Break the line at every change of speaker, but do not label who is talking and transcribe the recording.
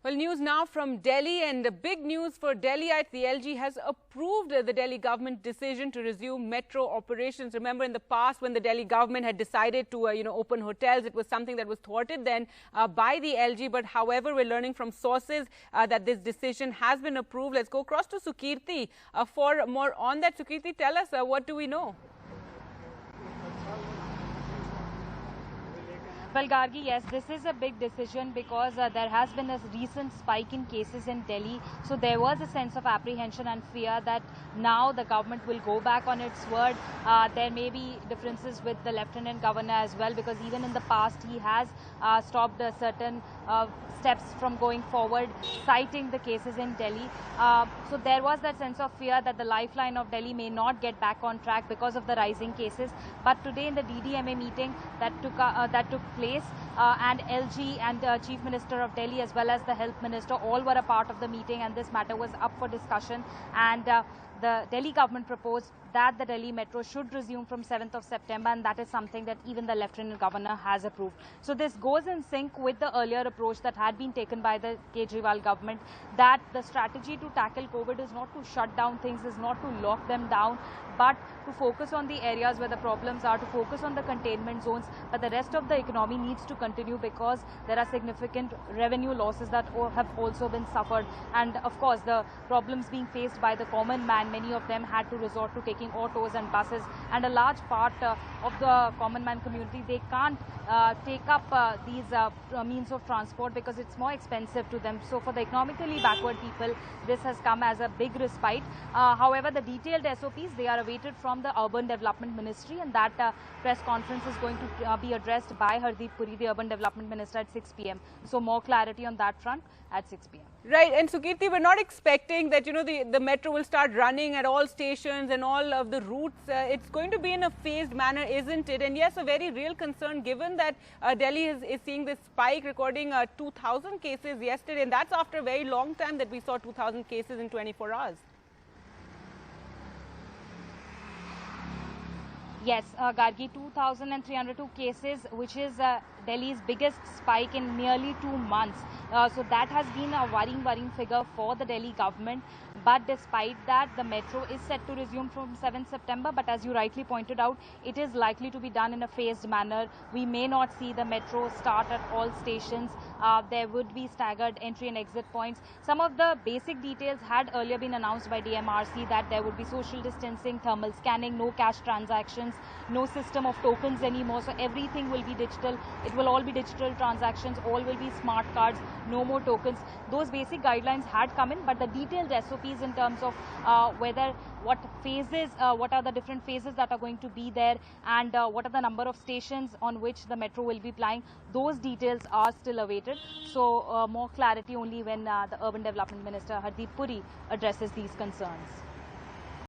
Well, news now from Delhi, and the big news for Delhiites. The LG has approved the Delhi government decision to resume metro operations. Remember, in the past, when the Delhi government had decided to open hotels, it was something that was thwarted then by the LG. But however, we're learning from sources that this decision has been approved. Let's go across to Sukirti for more on that. Sukirti, tell us, what do we know?
Well, Gargi, yes, this is a big decision because there has been a recent spike in cases in Delhi. So there was a sense of apprehension and fear that now the government will go back on its word. There may be differences with the Lieutenant Governor as well, because even in the past he has stopped certain steps from going forward, citing the cases in Delhi. So there was that sense of fear that the lifeline of Delhi may not get back on track because of the rising cases. But today in the DDMA meeting that took place, and LG and Chief Minister of Delhi as well as the Health Minister all were a part of the meeting, and this matter was up for discussion. And the Delhi government proposed that the Delhi Metro should resume from 7th of September, and that is something that even the Lieutenant Governor has approved. So this goes in sync with the earlier approach that had been taken by the Kejriwal government, that the strategy to tackle COVID is not to shut down things, is not to lock them down, but to focus on the areas where the problems are, to focus on the containment zones. But the rest of the economy needs to continue because there are significant revenue losses that have also been suffered. And of course, the problems being faced by the common man, many of them had to resort to taking autos and buses, and a large part of the common man community, they can't take up these means of transport because it's more expensive to them. So for the economically backward people, this has come as a big respite. However, the detailed SOPs, they are awaited from the Urban Development Ministry, and that press conference is going to be addressed by Hardeep Puri, the Urban Development Minister, at 6 p.m. So more clarity on that front at 6 p.m.
Right, and Sukirti, we're not expecting that the metro will start running at all stations and all of the routes. It's going to be in a phased manner, isn't it? And yes, a very real concern given that Delhi is seeing this spike, recording 2,000 cases yesterday, and that's after a very long time that we saw 2,000 cases in 24 hours.
Yes, Gargi, 2,302 cases, which is Delhi's biggest spike in nearly 2 months. So that has been a worrying figure for the Delhi government. But despite that, the metro is set to resume from 7th September. But as you rightly pointed out, it is likely to be done in a phased manner. We may not see the metro start at all stations. There would be staggered entry and exit points. Some of the basic details had earlier been announced by DMRC, that there would be social distancing, thermal scanning, no cash transactions, no system of tokens anymore. So everything will be digital. It will all be digital transactions. All will be smart cards, no more tokens. Those basic guidelines had come in, but the detailed SOPs in terms of what phases, what are the different phases that are going to be there, and what are the number of stations on which the metro will be plying, those details are still awaited. So more clarity only when the Urban Development Minister Hardeep Puri addresses these concerns.